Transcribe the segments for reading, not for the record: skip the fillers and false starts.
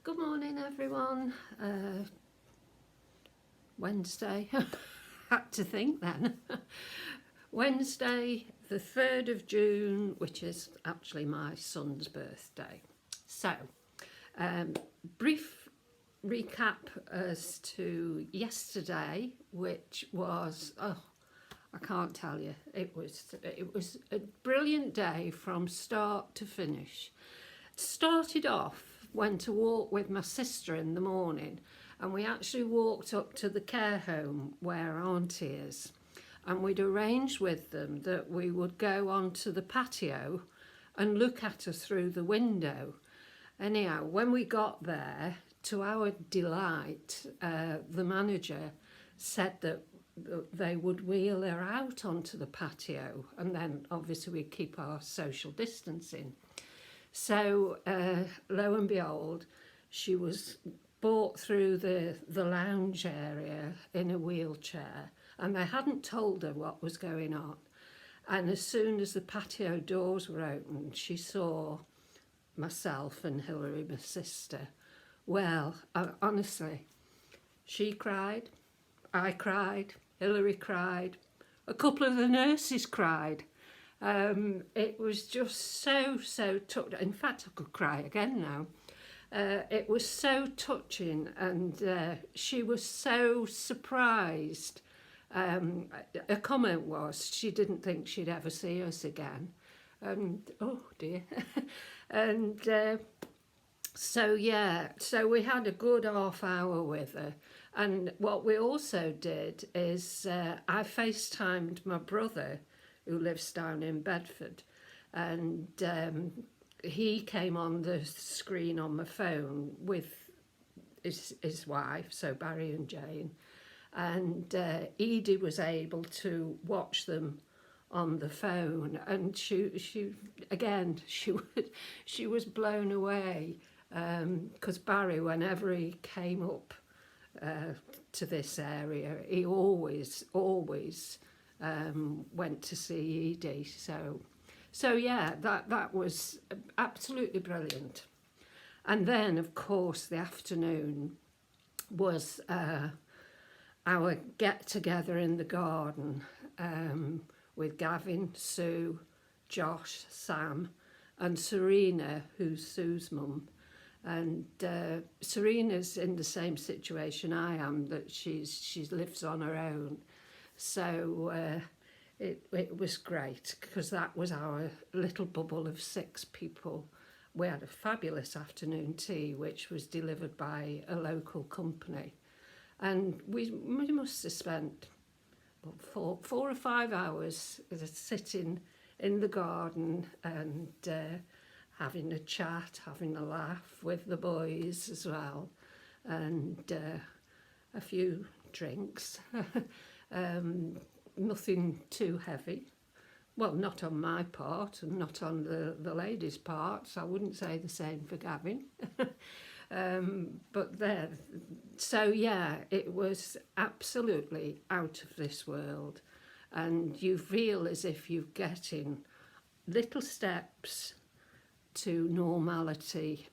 Good morning everyone. Wednesday, had to think then. Wednesday the 3rd of June, which is actually my son's birthday. So, brief recap as to yesterday, which was, oh, I can't tell you, it was a brilliant day from start to finish. Started off, went to walk with my sister in the morning, and we actually walked up to the care home where Auntie is, and we'd arranged with them that we would go onto the patio and look at her through the window. Anyhow, when we got there, to our delight, the manager said that they would wheel her out onto the patio, and then obviously we'd keep our social distancing. So lo and behold, she was brought through the lounge area in a wheelchair, and they hadn't told her what was going on. And as soon as the patio doors were opened, she saw myself and Hilary, my sister. Well, honestly, she cried, I cried, Hilary cried, a couple of the nurses cried. It was just so touching. In fact, I could cry again now. It was so touching, and she was so surprised. Her comment was she didn't think she'd ever see us again. And oh dear. And so yeah, so we had a good half hour with her. And what we also did is I FaceTimed my brother, who lives down in Bedford, and he came on the screen on my phone with his wife, so Barry and Jane, and Edie was able to watch them on the phone, and she was blown away, because Barry, whenever he came up to this area, he always went to see Edie. So yeah, that was absolutely brilliant. And then of course the afternoon was our get together in the garden with Gavin, Sue, Josh, Sam and Serena, who's Sue's mum. And Serena's in the same situation I am, that she lives on her own. So it was great, because that was our little bubble of 6 people. We had a fabulous afternoon tea, which was delivered by a local company. And we must have spent 4 or 5 hours sitting in the garden and having a chat, having a laugh with the boys as well, and a few drinks. Nothing too heavy. Well, not on my part and not on the ladies' parts. I wouldn't say the same for Gavin. But there, so yeah, it was absolutely out of this world, and you feel as if you're getting little steps to normality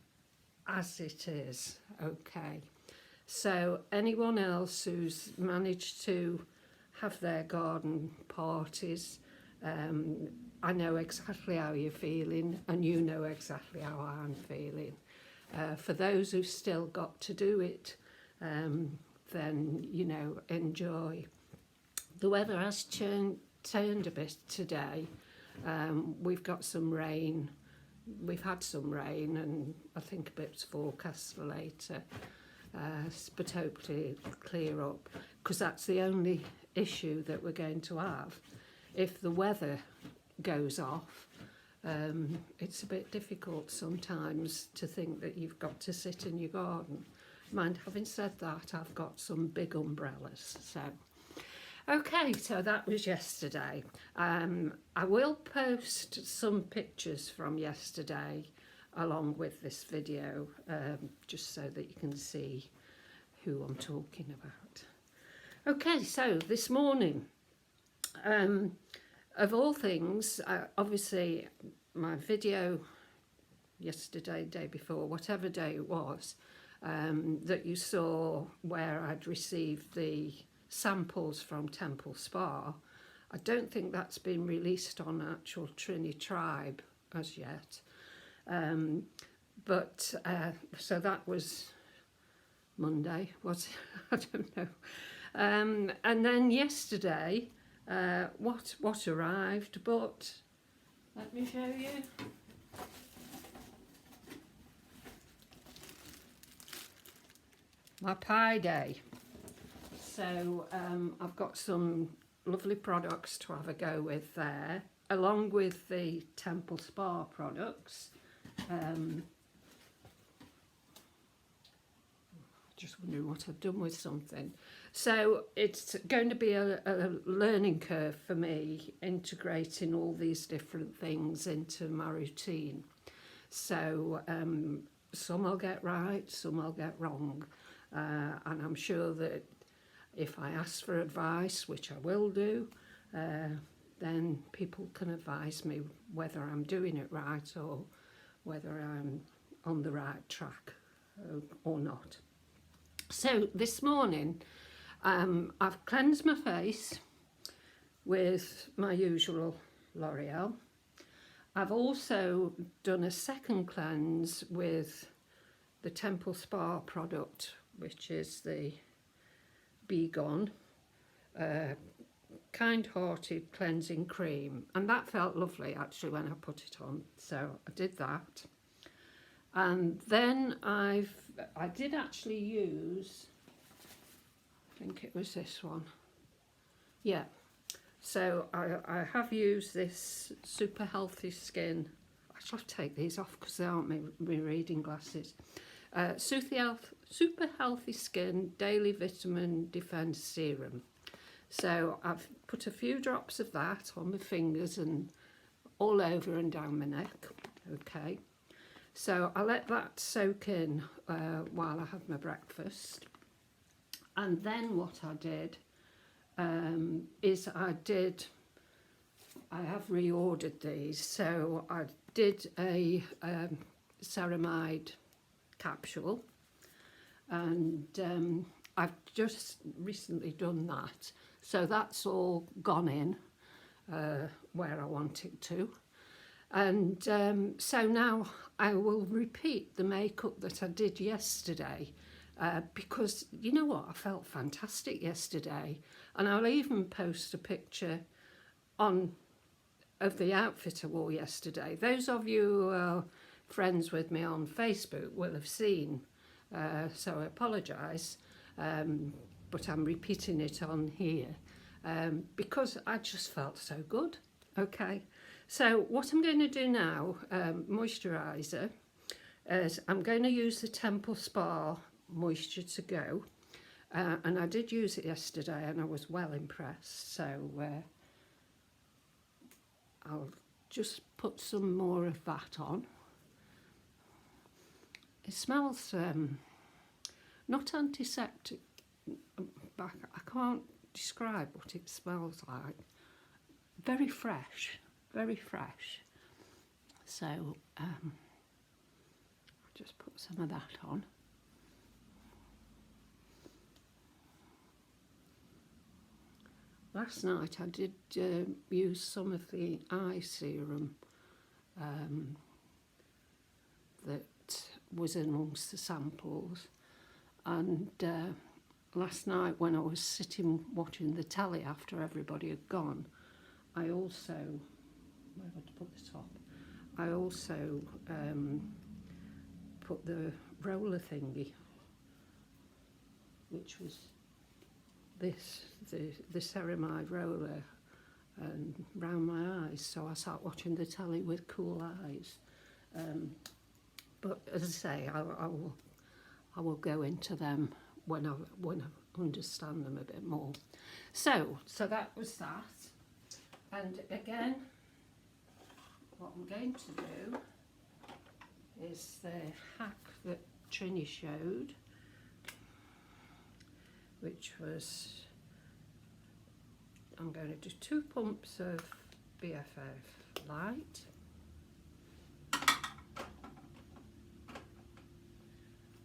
as it is. Okay, so anyone else who's managed to have their garden parties, I know exactly how you're feeling, and you know exactly how I'm feeling. For those who've still got to do it, then, you know, enjoy. The weather has turned a bit today. We've got some rain. We've had some rain, and I think a bit's forecast for later. But hopefully it'll clear up, because that's the only issue that we're going to have. If the weather goes off, it's a bit difficult sometimes to think that you've got to sit in your garden. Mind, having said that, I've got some big umbrellas. So, okay, so that was yesterday. I will post some pictures from yesterday along with this video, just so that you can see who I'm talking about. Okay, so this morning, of all things, obviously my video yesterday, day before, whatever day it was, that you saw where I'd received the samples from Temple Spa. I don't think that's been released on actual Trini Tribe as yet. So that was Monday, was it? I don't know. And then yesterday, what arrived, but let me show you. My Pie Day. So I've got some lovely products to have a go with there, along with the Temple Spa products. Just wondering what I've done with something. So it's going to be a learning curve for me, integrating all these different things into my routine. So some I'll get right, some I'll get wrong. And I'm sure that if I ask for advice, which I will do, then people can advise me whether I'm doing it right or whether I'm on the right track or not. So this morning, I've cleansed my face with my usual L'Oreal. I've also done a second cleanse with the Temple Spa product, which is the Be Gone Kind-Hearted Cleansing Cream, and that felt lovely actually when I put it on, so I did that. And then I did actually use, I think it was this one, yeah, so I have used this Super Healthy Skin. I should take these off because they aren't my reading glasses. Super Healthy Skin Daily Vitamin Defense Serum. So I've put a few drops of that on my fingers and all over and down my neck. Okay, so I let that soak in while I have my breakfast. And then what I did is I have reordered these. So I did a ceramide capsule, and I've just recently done that, so that's all gone in where I want it to. And so now I will repeat the makeup that I did yesterday, because you know what, I felt fantastic yesterday, and I'll even post a picture of the outfit I wore yesterday. Those of you who are friends with me on Facebook will have seen, so I apologise, but I'm repeating it on here because I just felt so good. Okay, so what I'm going to do now, moisturiser, is I'm going to use the Temple Spa Moisture to Go, and I did use it yesterday and I was well impressed, so I'll just put some more of that on. It smells not antiseptic, but I can't describe what it smells like. Very fresh, very fresh. So I'll just put some of that on. Last night I did use some of the eye serum that was amongst the samples, and last night when I was sitting watching the telly after everybody had gone, I also, where did I put the top? I also put the roller thingy, which was this, the ceramide roller, and round my eyes, so I sat watching the telly with cool eyes. But as I say, I will go into them when I understand them a bit more. So that was that. And again, what I'm going to do is the hack that Trini showed, which was, I'm going to do 2 pumps of BFF Light.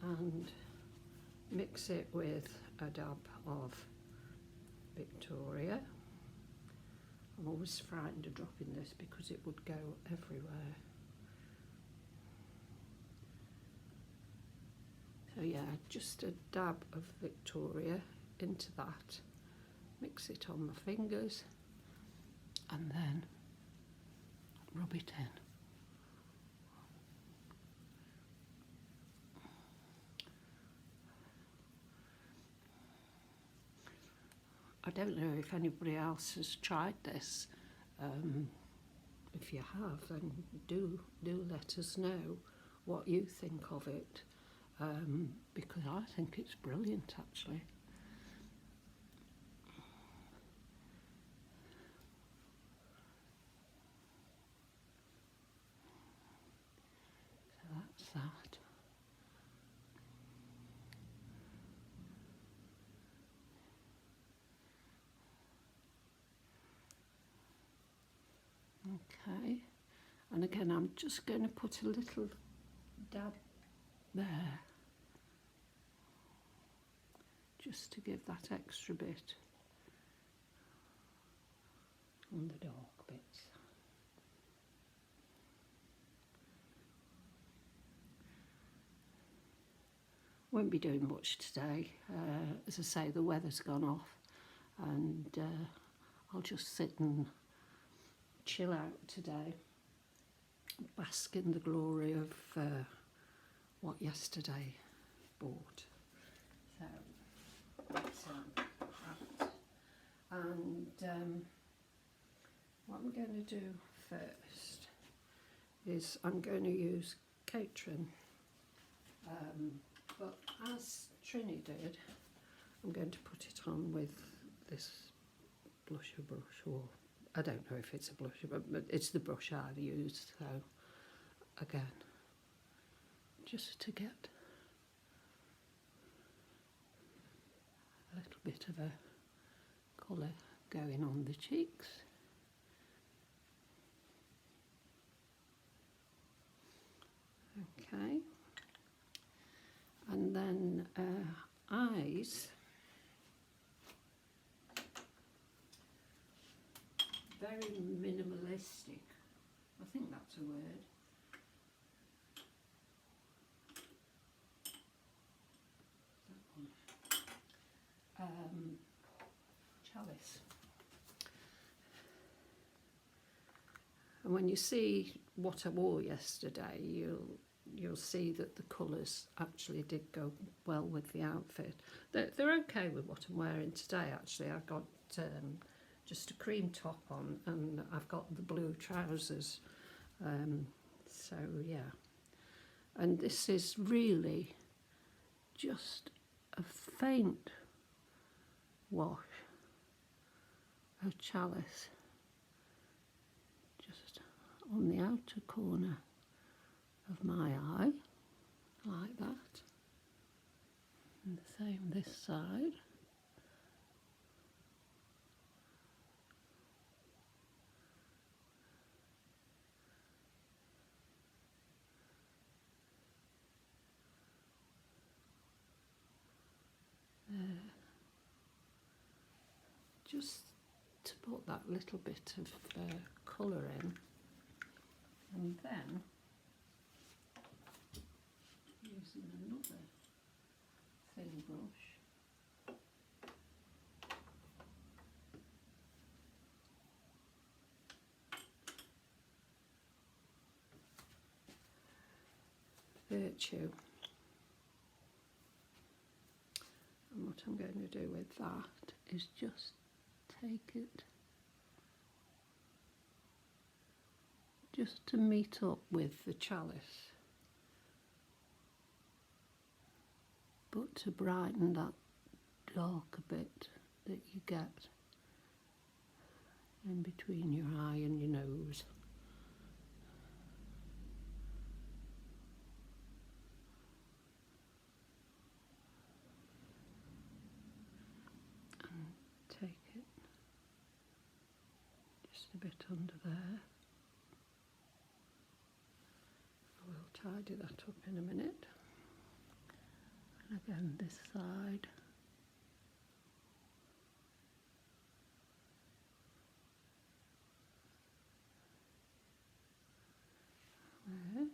And mix it with a dab of Victoria. I'm always frightened of dropping this because it would go everywhere. So yeah, just a dab of Victoria into that, mix it on my fingers and then rub it in. I don't know if anybody else has tried this. If you have, then do let us know what you think of it, because I think it's brilliant actually. So that's that. Okay, and again I'm just going to put a little dab there, just to give that extra bit on the dark bits. Won't be doing much today. As I say, the weather's gone off and I'll just sit and chill out today, bask in the glory of what yesterday brought. So that's that. And what I'm going to do first is I'm going to use Katrin, but as Trini did, I'm going to put it on with this blusher brush, or I don't know if it's a blusher, but it's the brush I've used. So again, just to get a little bit of a colour going on the cheeks. Okay, and then eyes. Very minimalistic. I think that's a word. That one. Chalice. And when you see what I wore yesterday, you'll see that the colours actually did go well with the outfit. They're okay with what I'm wearing today. Actually, I've got just a cream top on and I've got the blue trousers, so yeah. And this is really just a faint wash of Chalice, just on the outer corner of my eye, like that, and the same this side. Just to put that little bit of colour in, and then using another thin brush, Virtue, and what I'm going to do with that is just take it just to meet up with the Chalice, but to brighten that darker bit that you get in between your eye and your nose. And take it just a bit under there. I will tidy that up in a minute. And again this side. There.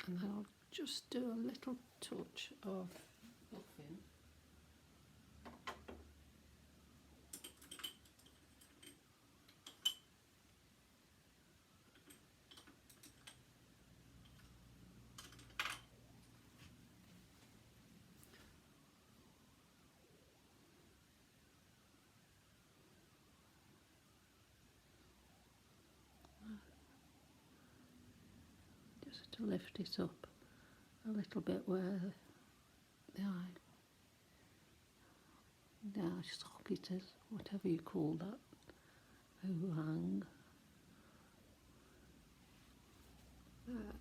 And then I'll just do a little touch of buffing. Just to lift it up a little bit where the eye socket is, whatever you call that, overhang.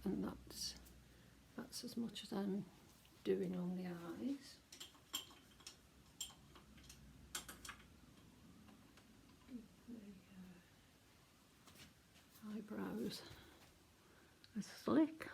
And that's as much as I'm doing on the eyes. The eyebrows are slick.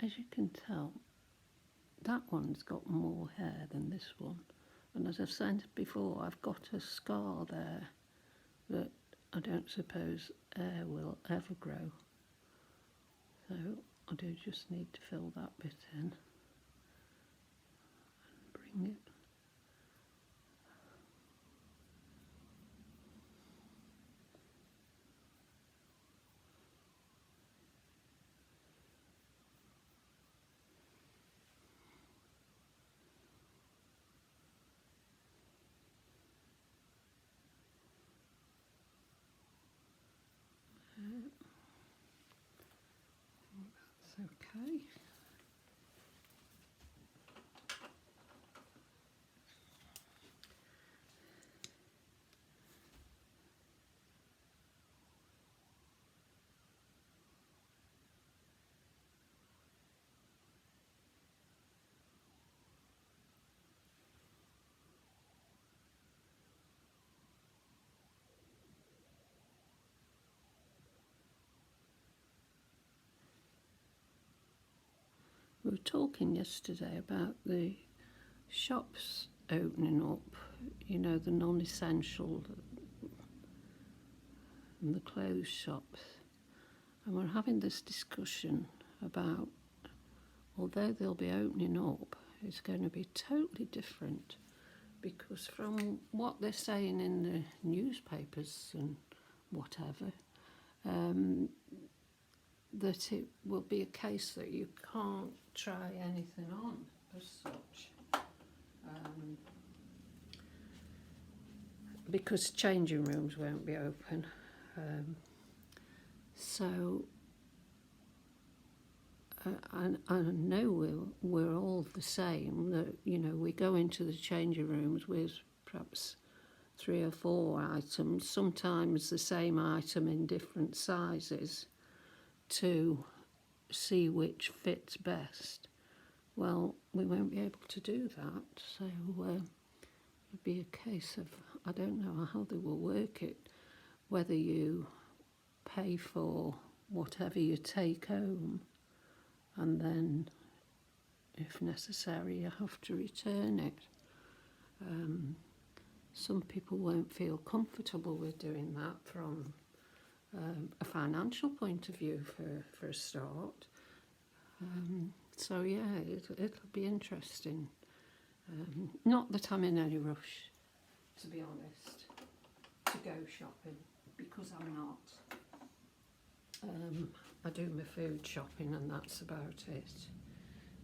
As you can tell, that one's got more hair than this one. And as I've said before, I've got a scar there that I don't suppose hair will ever grow. So I do just need to fill that bit in and bring it. That's okay. We were talking yesterday about the shops opening up, you know, the non-essential and the clothes shops. And we're having this discussion about, although they'll be opening up, it's going to be totally different, because from what they're saying in the newspapers and whatever, that it will be a case that you can't try anything on as such, because changing rooms won't be open. So I know we're all the same, that, you know, we go into the changing rooms with perhaps 3 or 4 items, sometimes the same item in different sizes, to see which fits best. Well, we won't be able to do that, so it'd be a case of, I don't know how they will work it, whether you pay for whatever you take home, and then, if necessary, you have to return it. Some people won't feel comfortable with doing that from a financial point of view for a start. So yeah, it'll be interesting. Not that I'm in any rush, to be honest, to go shopping, because I'm not. I do my food shopping and that's about it.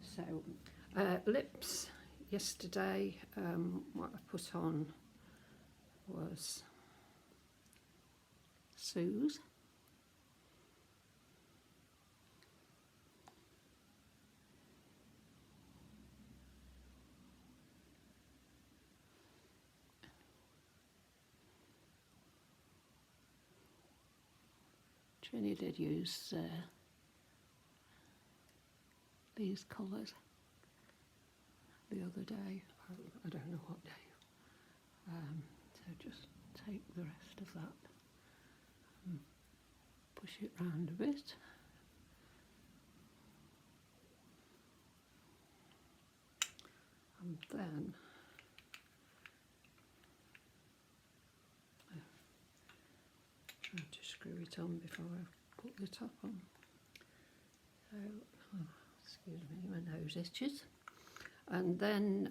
So lips yesterday, what I put on was Sooze. Trini did use these colours the other day. I don't know what day. So just take the rest of that and push it round a bit. And then try to screw it on before I put the top on. So, excuse me, my nose itches. And then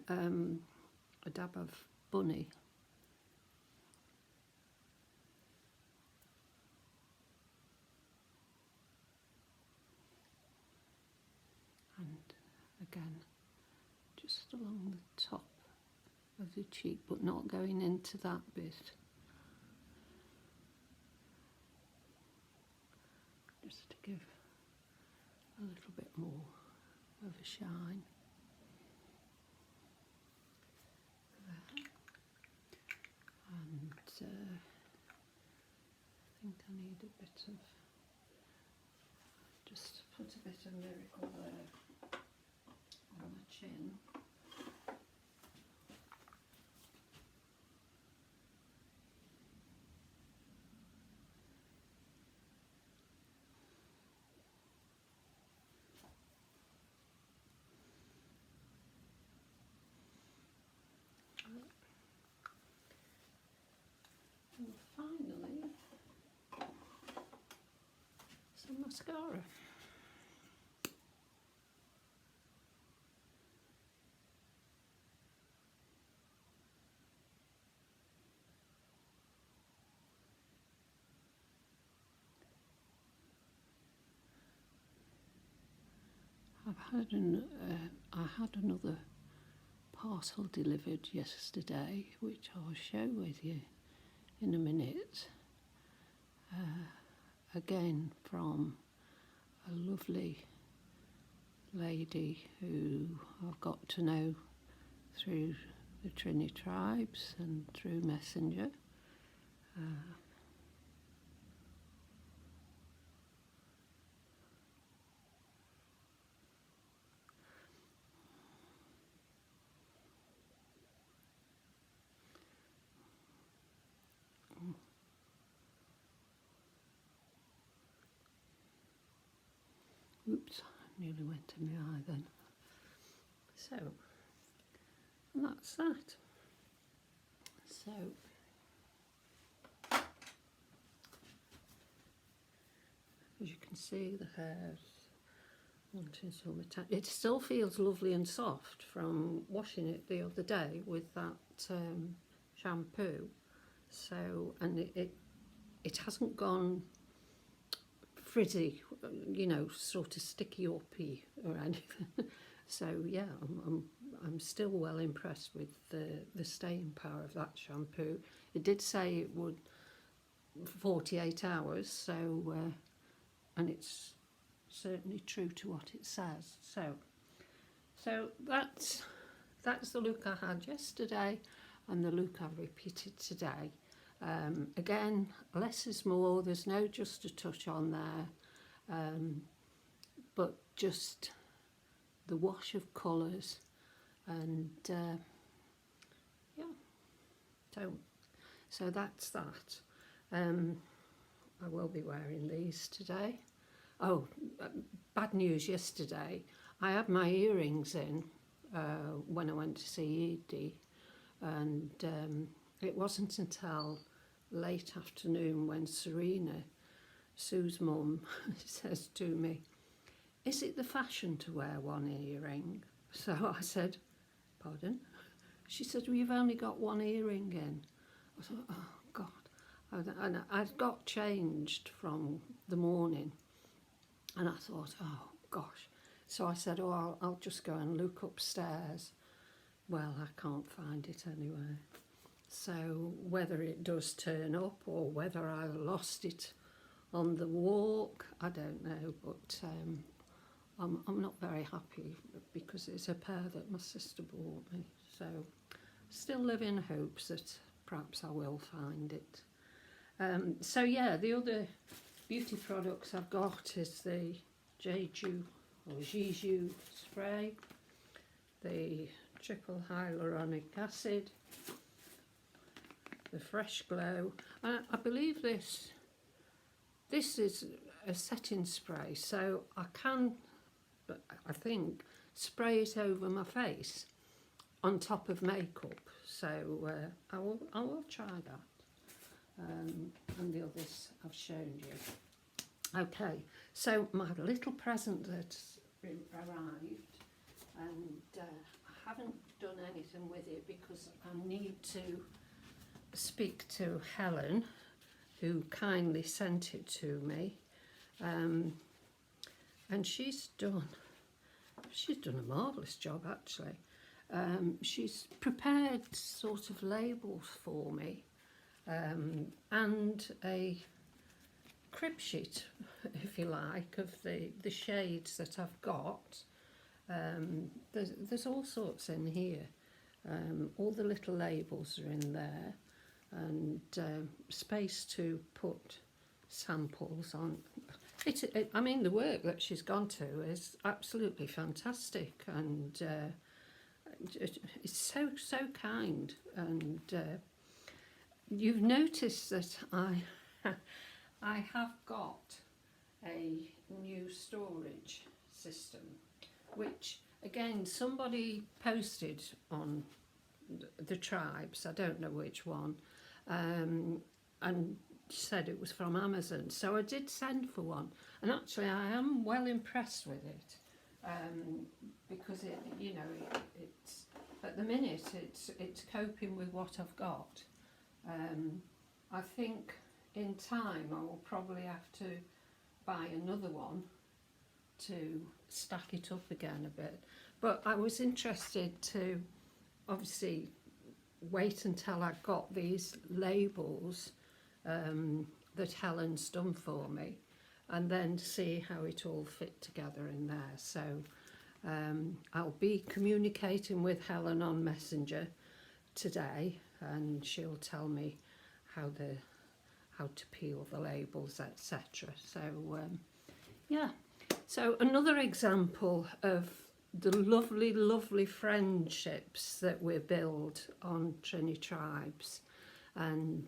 a dab of bunny. And again, just along the top of the cheek, but not going into that bit. Just to give a little bit more of a shine. And I think I need a bit of, just put a bit of Miracle there on the chin. And finally, some mascara. I had another parcel delivered yesterday, which I'll share with you in a minute. Again from a lovely lady who I've got to know through the Trini tribes and through Messenger. Oops, nearly went in my eye then. So, and that's that. So, as you can see, the hair's wanting some attention. It still feels lovely and soft from washing it the other day with that shampoo. So, and it hasn't gone frizzy, you know, sort of sticky uppy or anything. So yeah, I'm still well impressed with the staying power of that shampoo. It did say it would 48 hours, so and it's certainly true to what it says. So that's the look I had yesterday and the look I've repeated today. Again, less is more. There's no just a touch on there, but just the wash of colours, and yeah. So that's that. I will be wearing these today. Oh, bad news yesterday. I had my earrings in when I went to see Edie, and it wasn't until late afternoon when Serena, Sue's mum, says to me, "Is it the fashion to wear one earring?" So I said, "Pardon?" She said, "Well, you've only got one earring in." I thought, oh God, And I'd got changed from the morning, and I thought, oh gosh. So I said, oh, I'll just go and look upstairs. Well, I can't find it anywhere. So whether it does turn up or whether I lost it on the walk, I don't know, but I'm not very happy because it's a pair that my sister bought me. So still live in hopes that perhaps I will find it. So yeah, the other beauty products I've got is the Jeju or Jeju spray, the triple hyaluronic acid, the Fresh Glow. I believe this is a setting spray, so I can, I think, spray it over my face on top of makeup. So I will try that. And the others I've shown you. Okay, so my little present that's arrived, and I haven't done anything with it because I need to speak to Helen, who kindly sent it to me, and she's done a marvellous job actually. She's prepared sort of labels for me, and a crib sheet, if you like, of the shades that I've got. There's all sorts in here. All the little labels are in there, and space to put samples on. I mean, the work that she's gone to is absolutely fantastic, and it's so kind. And you've noticed that I have got a new storage system, which again somebody posted on the tribes, I don't know which one, and said it was from Amazon. So I did send for one, and actually I am well impressed with it, because it's at the minute it's coping with what I've got. I think in time I will probably have to buy another one to stack it up again a bit, but I was interested to obviously wait until I got these labels that Helen's done for me, and then see how it all fit together in there. So I'll be communicating with Helen on Messenger today, and she'll tell me how to peel the labels, etc. So yeah, so another example of the lovely friendships that we build on Trini Tribes. And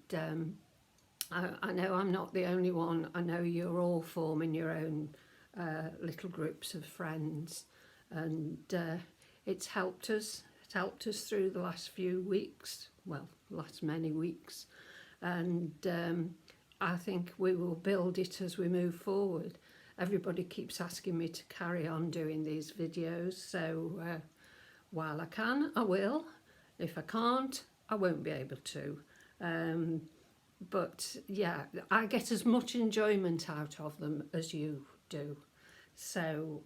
I know I'm not the only one. I know you're all forming your own little groups of friends, and it's helped us. It helped us through the last few weeks, well, last many weeks, and I think we will build it as we move forward. Everybody keeps asking me to carry on doing these videos, so while I can, I will. If I can't, I won't be able to. But yeah, I get as much enjoyment out of them as you do. So,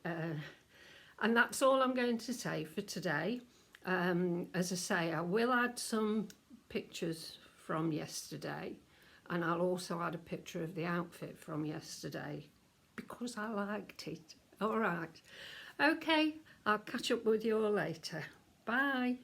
and that's all I'm going to say for today. As I say, I will add some pictures from yesterday, and I'll also add a picture of the outfit from yesterday, because I liked it. All right. Okay, I'll catch up with you all later. Bye.